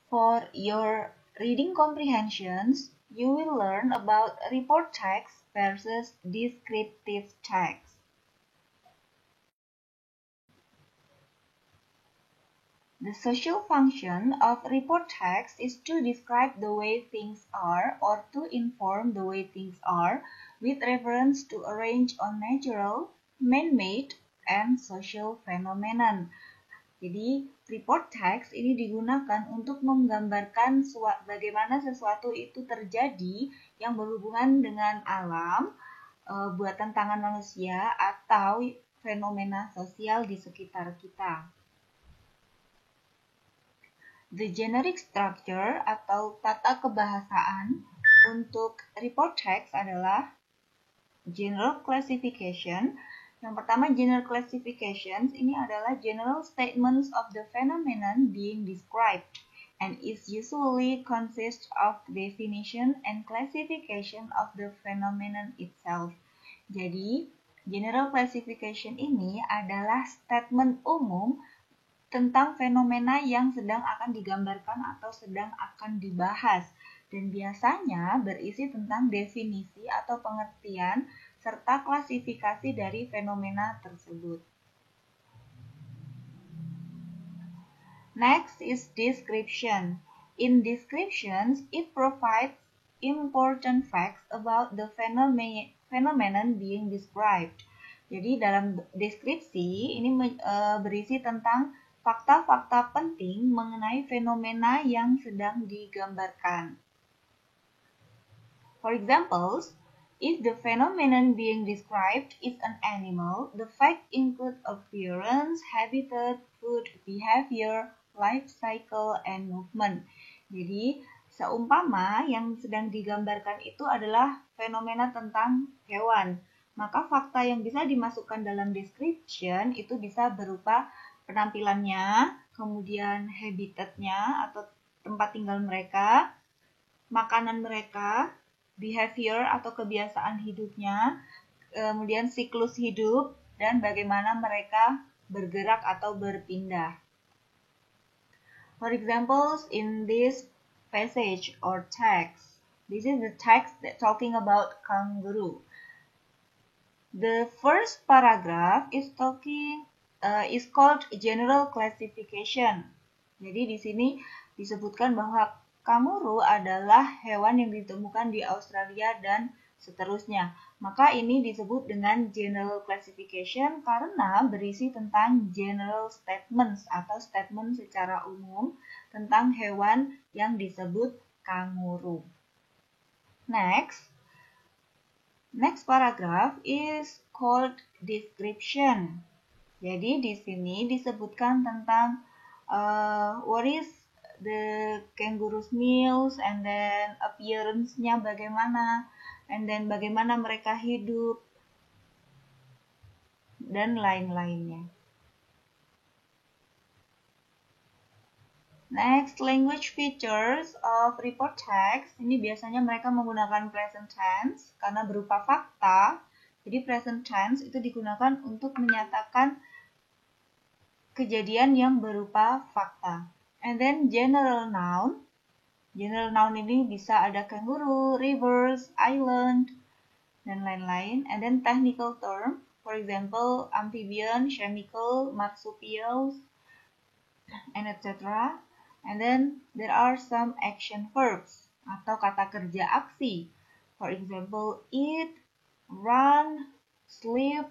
For your reading comprehensions, you will learn about report text versus descriptive text. The social function of report text is to describe the way things are or to inform the way things are with reference to a range of natural, man-made, and social phenomenon. Jadi, report text ini digunakan untuk menggambarkan bagaimana sesuatu itu terjadi yang berhubungan dengan alam, buatan tangan manusia, atau fenomena sosial di sekitar kita. The generic structure atau tata kebahasaan untuk report text adalah general classification. Yang pertama, general classifications ini adalah general statements of the phenomenon being described and is usually consist of definition and classification of the phenomenon itself. Jadi, general classification ini adalah statement umum tentang fenomena yang sedang akan digambarkan atau sedang akan dibahas, dan biasanya berisi tentang definisi atau pengertian serta klasifikasi dari fenomena tersebut. Next is description. In descriptions, it provides important facts about the phenomenon being described. Jadi dalam deskripsi ini berisi tentang fakta-fakta penting mengenai fenomena yang sedang digambarkan. For example, if the phenomenon being described is an animal, the facts include appearance, habitat, food, behavior, life cycle, and movement. Jadi, seumpama yang sedang digambarkan itu adalah fenomena tentang hewan, maka fakta yang bisa dimasukkan dalam description itu bisa berupa penampilannya, kemudian habitatnya atau tempat tinggal mereka, makanan mereka, behavior atau kebiasaan hidupnya, kemudian siklus hidup, dan bagaimana mereka bergerak atau berpindah. For example, in this passage or text, this is the text that talking about kangaroo. The first paragraph is called general classification. Jadi di sini disebutkan bahwa kanguru adalah hewan yang ditemukan di Australia dan seterusnya. Maka ini disebut dengan general classification karena berisi tentang general statements atau statement secara umum tentang hewan yang disebut kanguru. Next paragraph is called description. Jadi di sini disebutkan tentang what is the kangaroo's meals, and then appearance-nya bagaimana, and then bagaimana mereka hidup, dan lain-lainnya. Next, language features of report text. Ini biasanya mereka menggunakan present tense karena berupa fakta. Jadi present tense itu digunakan untuk menyatakan kejadian yang berupa fakta. And then general noun. General noun ini bisa ada kangaroo, rivers, island, dan lain-lain. And then technical term. For example, amphibian, chemical, marsupials, and etc. And then there are some action verbs atau kata kerja aksi. For example, eat, run, sleep,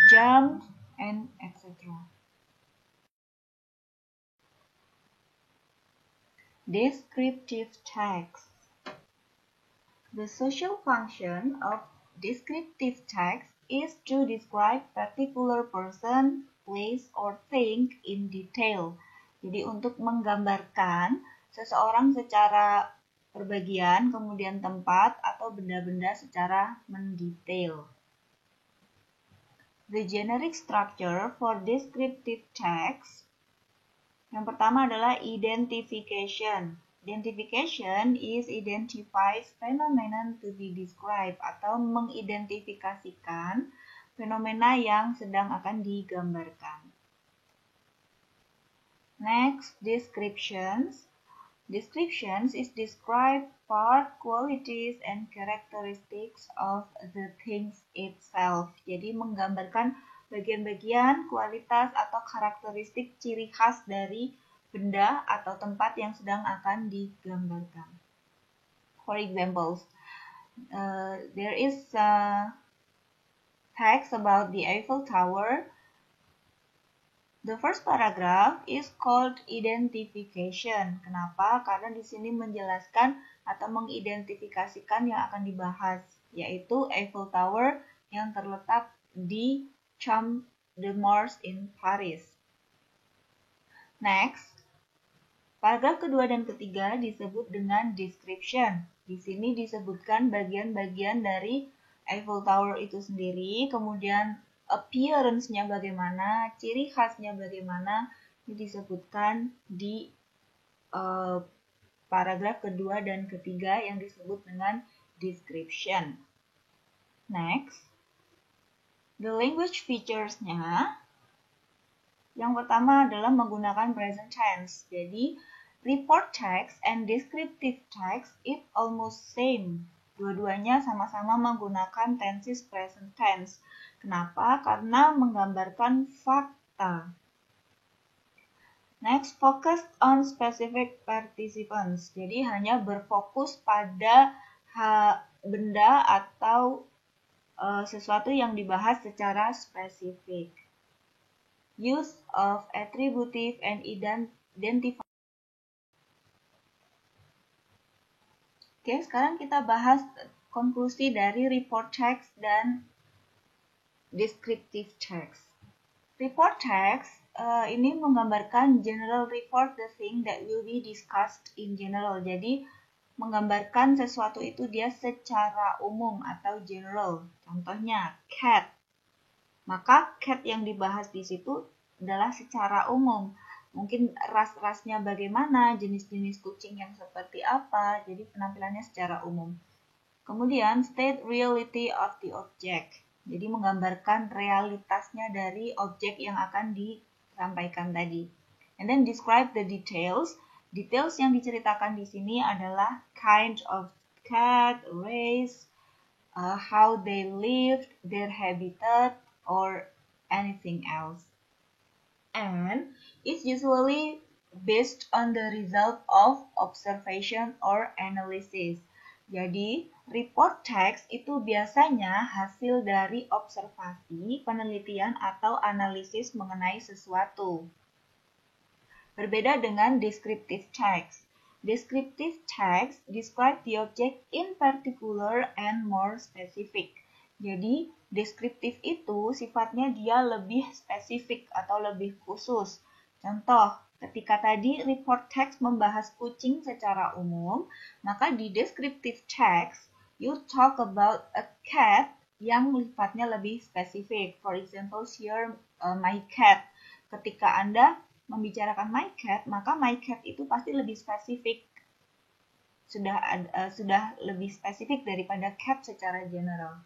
jump, and etc. Descriptive text. The social function of descriptive text is to describe particular person, place, or thing in detail. Jadi untuk menggambarkan seseorang secara perbagian, kemudian tempat atau benda-benda secara mendetail. The generic structure for descriptive text. Yang pertama adalah identification. Identification is identifies phenomenon to be described atau mengidentifikasikan fenomena yang sedang akan digambarkan. Next, descriptions. Descriptions is describe part, qualities, and characteristics of the things itself. Jadi menggambarkan bagian-bagian, kualitas, atau karakteristik ciri khas dari benda atau tempat yang sedang akan digambarkan. For examples, there is text about the Eiffel Tower. The first paragraph is called identification. Kenapa? Karena di sini menjelaskan atau mengidentifikasikan yang akan dibahas, yaitu Eiffel Tower yang terletak di Champ de Mars in Paris. Next, paragraf kedua dan ketiga disebut dengan description. Di sini disebutkan bagian-bagian dari Eiffel Tower itu sendiri, kemudian appearance-nya bagaimana, ciri khasnya bagaimana, ini disebutkan di paragraf kedua dan ketiga yang disebut dengan description. Next, the language features-nya, yang pertama adalah menggunakan present tense. Jadi, report text and descriptive text it almost same. Dua-duanya sama-sama menggunakan tenses present tense. Kenapa? Karena menggambarkan fakta. Next, focus on specific participants. Jadi hanya berfokus pada benda atau sesuatu yang dibahas secara spesifik. Use of attributive and identifier. Oke, sekarang kita bahas konklusi dari report text dan descriptive text. Report text ini menggambarkan general report the thing that will be discussed in general. Jadi menggambarkan sesuatu itu dia secara umum atau general. Contohnya cat. Maka cat yang dibahas di situ adalah secara umum. Mungkin ras-rasnya bagaimana, jenis-jenis kucing yang seperti apa. Jadi penampilannya secara umum. Kemudian state reality of the object. Jadi menggambarkan realitasnya dari objek yang akan disampaikan tadi. And then describe the details. Details yang diceritakan di sini adalah kind of cat, race, how they lived, their habitat, or anything else. And it's usually based on the result of observation or analysis. Jadi, report text itu biasanya hasil dari observasi, penelitian, atau analisis mengenai sesuatu. Berbeda dengan descriptive text. Descriptive text describe the object in particular and more specific. Jadi, deskriptif itu sifatnya dia lebih spesifik atau lebih khusus. Contoh, ketika tadi report text membahas kucing secara umum, maka di descriptive text, you talk about a cat yang sifatnya lebih spesifik. For example, here my cat. Ketika Anda membicarakan my cat, maka my cat itu pasti lebih spesifik. Sudah lebih spesifik daripada cat secara general.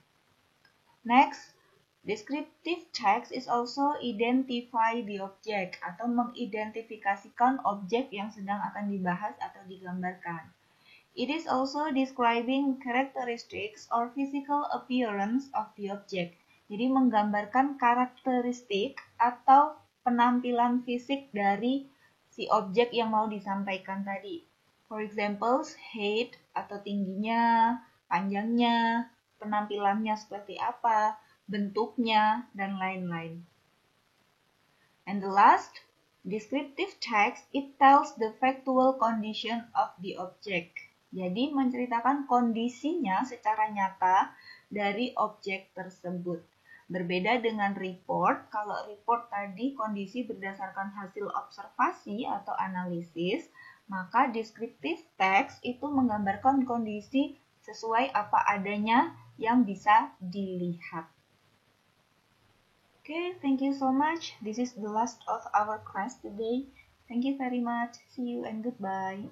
Next, descriptive text is also identify the object atau mengidentifikasikan objek yang sedang akan dibahas atau digambarkan. It is also describing characteristics or physical appearance of the object. Jadi menggambarkan karakteristik atau penampilan fisik dari si objek yang mau disampaikan tadi. For example, height atau tingginya, panjangnya, penampilannya seperti apa, bentuknya, dan lain-lain. And the last, descriptive text, it tells the factual condition of the object. Jadi menceritakan kondisinya secara nyata dari objek tersebut. Berbeda dengan report, kalau report tadi kondisi berdasarkan hasil observasi atau analisis, maka descriptive text itu menggambarkan kondisi sesuai apa adanya yang bisa dilihat. Okay, thank you so much. This is the last of our class today. Thank you very much. See you and goodbye.